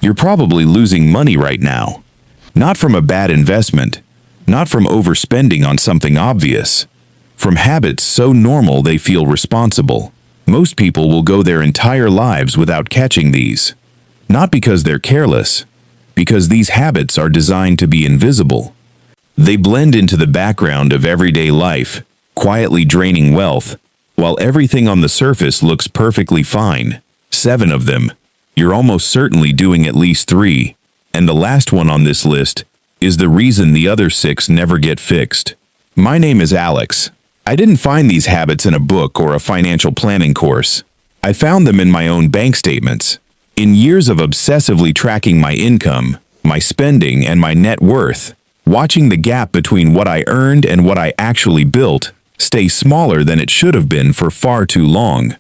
You're probably losing money right now. Not from a bad investment, not from overspending on something obvious, from habits so normal they feel responsible. Most people will go their entire lives without catching these. Not because they're careless, because these habits are designed to be invisible. They blend into the background of everyday life, quietly draining wealth, while everything on the surface looks perfectly fine. 7 of them. You're almost certainly doing at least 3. And the last one on this list is the reason the other 6 never get fixed. My name is Alex. I didn't find these habits in a book or a financial planning course. I found them in my own bank statements. In years of obsessively tracking my income, my spending, and my net worth, watching the gap between what I earned and what I actually built stay smaller than it should have been for far too long.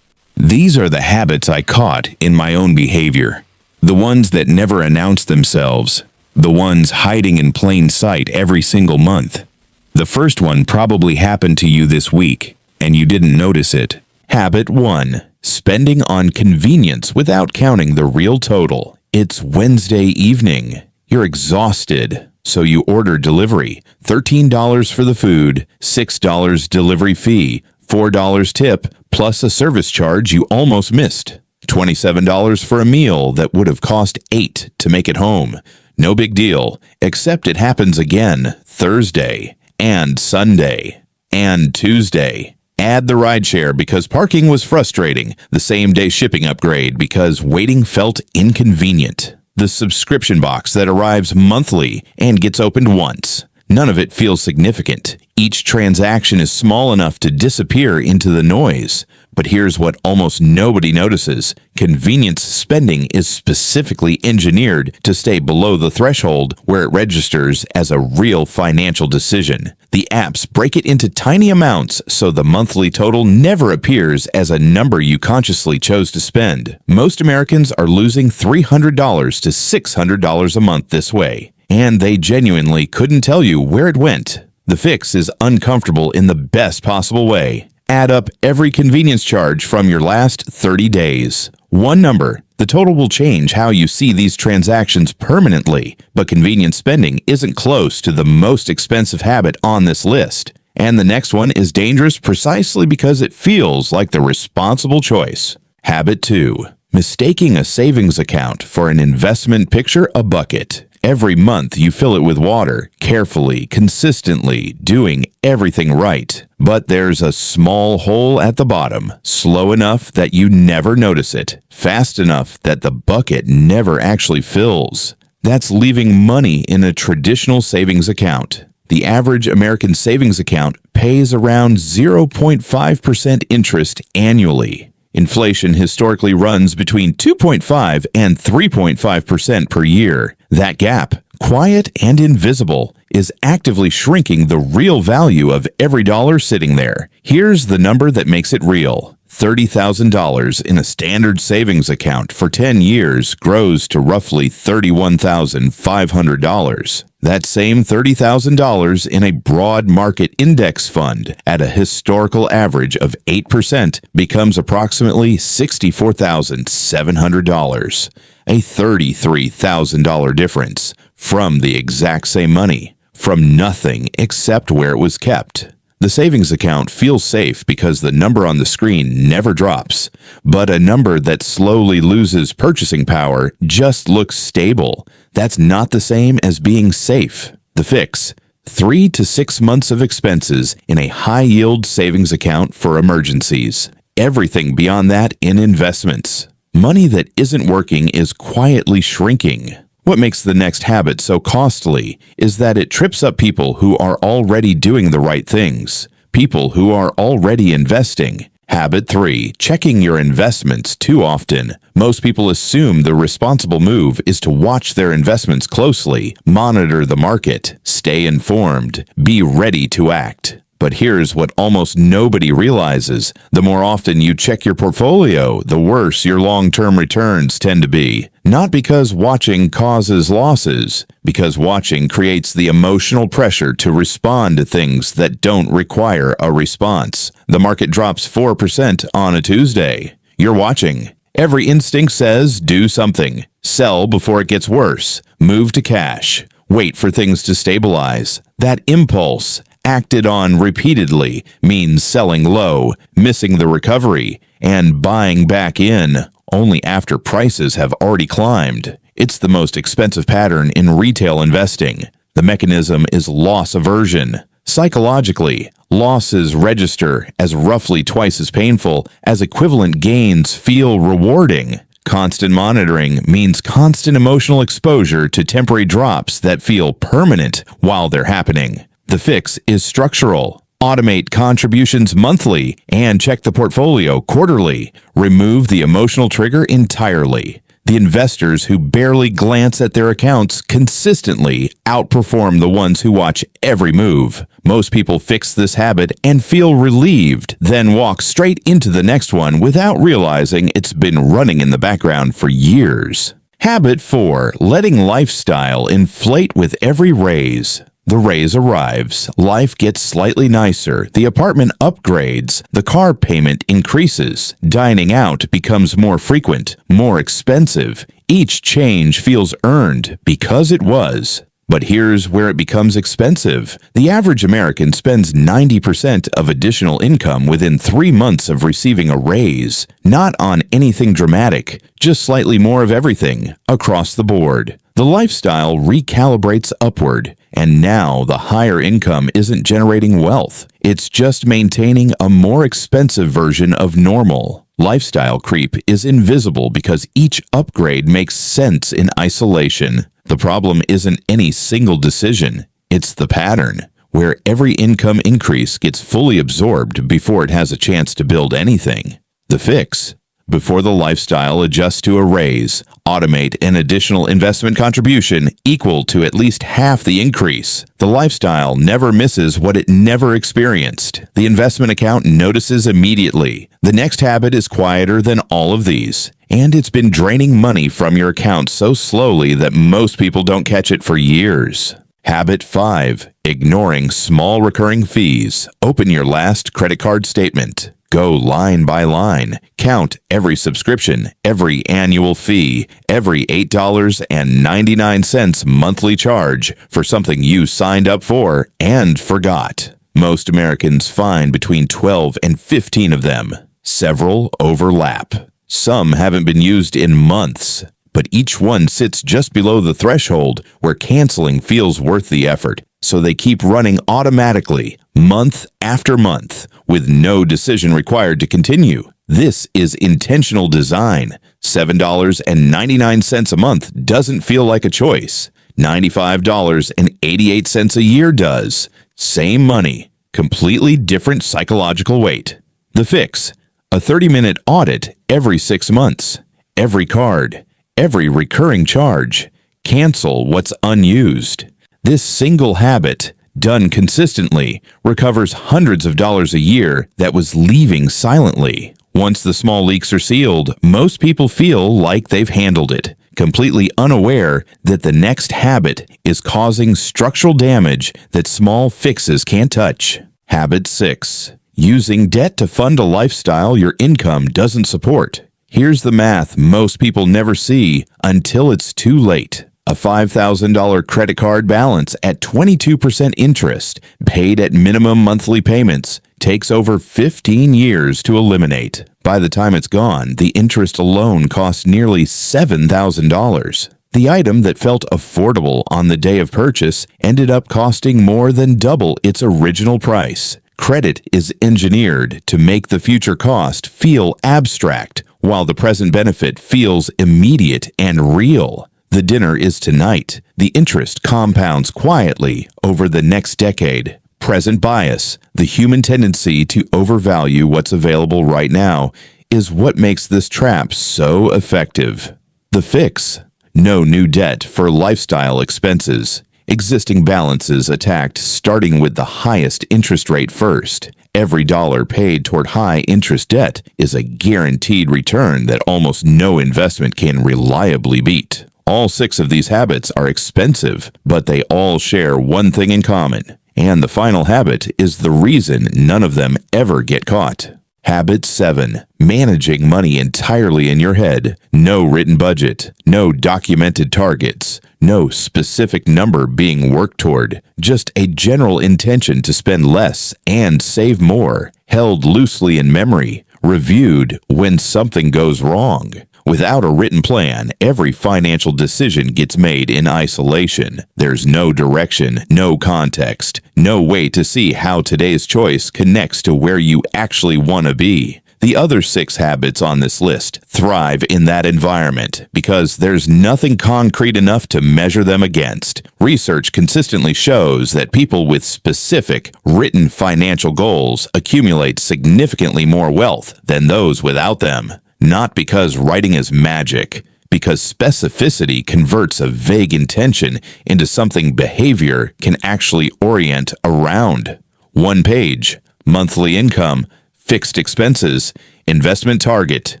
These are the habits I caught in my own behavior. The ones that never announce themselves. The ones hiding in plain sight every single month. The first one probably happened to you this week, and you didn't notice it. Habit 1. Spending on convenience without counting the real total. It's Wednesday evening. You're exhausted, so you order delivery. $13 for the food, $6 delivery fee, $4 tip, plus a service charge you almost missed. $27 for a meal that would have cost $8 to make it home. No big deal, except it happens again Thursday, and Sunday, and Tuesday. Add the rideshare because parking was frustrating, the same-day shipping upgrade because waiting felt inconvenient, the subscription box that arrives monthly and gets opened once. None of it feels significant. Each transaction is small enough to disappear into the noise. But here's what almost nobody notices. Convenience spending is specifically engineered to stay below the threshold where it registers as a real financial decision. The apps break it into tiny amounts so the monthly total never appears as a number you consciously chose to spend. Most Americans are losing $300 to $600 a month this way, and they genuinely couldn't tell you where it went. The fix is uncomfortable in the best possible way. Add up every convenience charge from your last 30 days. One number. The total will change how you see these transactions permanently, but convenience spending isn't close to the most expensive habit on this list. And the next one is dangerous precisely because it feels like the responsible choice. Habit 2. Mistaking a savings account for an investment. Picture a bucket. Every month you fill it with water, carefully, consistently, doing everything right. But there's a small hole at the bottom, slow enough that you never notice it, fast enough that the bucket never actually fills. That's leaving money in a traditional savings account. The average American savings account pays around 0.5% interest annually. Inflation historically runs between 2.5 and 3.5% per year. That gap, quiet and invisible, is actively shrinking the real value of every dollar sitting there. Here's the number that makes it real. $30,000 in a standard savings account for 10 years grows to roughly $31,500. That same $30,000 in a broad market index fund at a historical average of 8% becomes approximately $64,700, a $33,000 difference from the exact same money, from nothing except where it was kept. The savings account feels safe because the number on the screen never drops, but a number that slowly loses purchasing power just looks stable. That's not the same as being safe. The fix: 3 to 6 months of expenses in a high-yield savings account for emergencies. Everything beyond that in investments. Money that isn't working is quietly shrinking. What makes the next habit so costly is that it trips up people who are already doing the right things, people who are already investing. Habit 3. Checking your investments too often. Most people assume the responsible move is to watch their investments closely, monitor the market, stay informed, be ready to act. But here's what almost nobody realizes. The more often you check your portfolio, the worse your long-term returns tend to be. Not because watching causes losses, because watching creates the emotional pressure to respond to things that don't require a response. The market drops 4% on a Tuesday. You're watching. Every instinct says, do something. Sell before it gets worse. Move to cash. Wait for things to stabilize. That impulse, acted on repeatedly, means selling low, missing the recovery, and buying back in only after prices have already climbed. It's the most expensive pattern in retail investing. The mechanism is loss aversion. Psychologically, losses register as roughly twice as painful as equivalent gains feel rewarding. Constant monitoring means constant emotional exposure to temporary drops that feel permanent while they're happening. The fix is structural. Automate contributions monthly and check the portfolio quarterly. Remove the emotional trigger entirely. The investors who barely glance at their accounts consistently outperform the ones who watch every move. Most people fix this habit and feel relieved, then walk straight into the next one without realizing it's been running in the background for years. Habit 4. Letting lifestyle inflate with every raise. The raise arrives, life gets slightly nicer, the apartment upgrades, the car payment increases, dining out becomes more frequent, more expensive. Each change feels earned because it was. But here's where it becomes expensive. The average American spends 90% of additional income within 3 months of receiving a raise. Not on anything dramatic, just slightly more of everything, across the board. The lifestyle recalibrates upward, and now the higher income isn't generating wealth. It's just maintaining a more expensive version of normal. Lifestyle creep is invisible because each upgrade makes sense in isolation. The problem isn't any single decision, it's the pattern, where every income increase gets fully absorbed before it has a chance to build anything. The fix: before the lifestyle adjusts to a raise, automate an additional investment contribution equal to at least half the increase. The lifestyle never misses what it never experienced. The investment account notices immediately. The next habit is quieter than all of these, and it's been draining money from your account so slowly that most people don't catch it for years. Habit 5. Ignoring small recurring fees. Open your last credit card statement. Go line by line. Count every subscription, every annual fee, every $8.99 monthly charge for something you signed up for and forgot. Most Americans find between 12 and 15 of them. Several overlap. Some haven't been used in months, but each one sits just below the threshold where canceling feels worth the effort. So they keep running automatically, month after month, with no decision required to continue. This is intentional design. $7.99 a month doesn't feel like a choice. $95.88 a year does. Same money, completely different psychological weight. The fix: a 30-minute audit every 6 months. Every card, every recurring charge. Cancel what's unused. This single habit, done consistently, recovers hundreds of dollars a year that was leaving silently. Once the small leaks are sealed, most people feel like they've handled it, completely unaware that the next habit is causing structural damage that small fixes can't touch. Habit 6. Using debt to fund a lifestyle your income doesn't support. Here's the math most people never see until it's too late. A $5,000 credit card balance at 22% interest, paid at minimum monthly payments, takes over 15 years to eliminate. By the time it's gone, the interest alone costs nearly $7,000. The item that felt affordable on the day of purchase ended up costing more than double its original price. Credit is engineered to make the future cost feel abstract, while the present benefit feels immediate and real. The dinner is tonight. The interest compounds quietly over the next decade. Present bias, the human tendency to overvalue what's available right now, is what makes this trap so effective. The fix: no new debt for lifestyle expenses. Existing balances attacked, starting with the highest interest rate first. Every dollar paid toward high-interest debt is a guaranteed return that almost no investment can reliably beat. All 6 of these habits are expensive, but they all share one thing in common. And the final habit is the reason none of them ever get caught. Habit 7. Managing money entirely in your head. No written budget. No documented targets. No specific number being worked toward. Just a general intention to spend less and save more. Held loosely in memory. Reviewed when something goes wrong. Without a written plan, every financial decision gets made in isolation. There's no direction, no context, no way to see how today's choice connects to where you actually want to be. The other 6 habits on this list thrive in that environment because there's nothing concrete enough to measure them against. Research consistently shows that people with specific, written financial goals accumulate significantly more wealth than those without them. Not because writing is magic, because specificity converts a vague intention into something behavior can actually orient around. 1 page, monthly income, fixed expenses, investment target,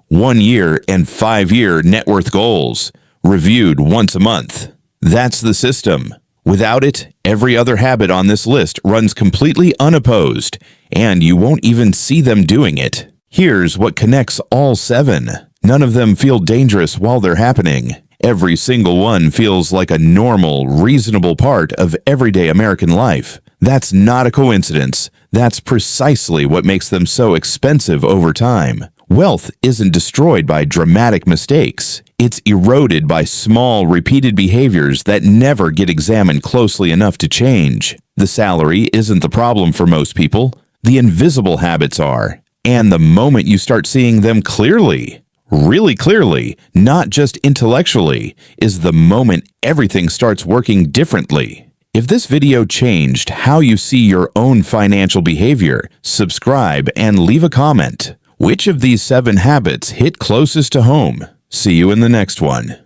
1 year and 5-year net worth goals, reviewed once a month. That's the system. Without it, every other habit on this list runs completely unopposed, and you won't even see them doing it. Here's what connects all 7. None of them feel dangerous while they're happening. Every single one feels like a normal, reasonable part of everyday American life. That's not a coincidence. That's precisely what makes them so expensive over time. Wealth isn't destroyed by dramatic mistakes. It's eroded by small, repeated behaviors that never get examined closely enough to change. The salary isn't the problem for most people. The invisible habits are. And the moment you start seeing them clearly, really clearly, not just intellectually, is the moment everything starts working differently. If this video changed how you see your own financial behavior, subscribe and leave a comment. Which of these 7 habits hit closest to home? See you in the next one.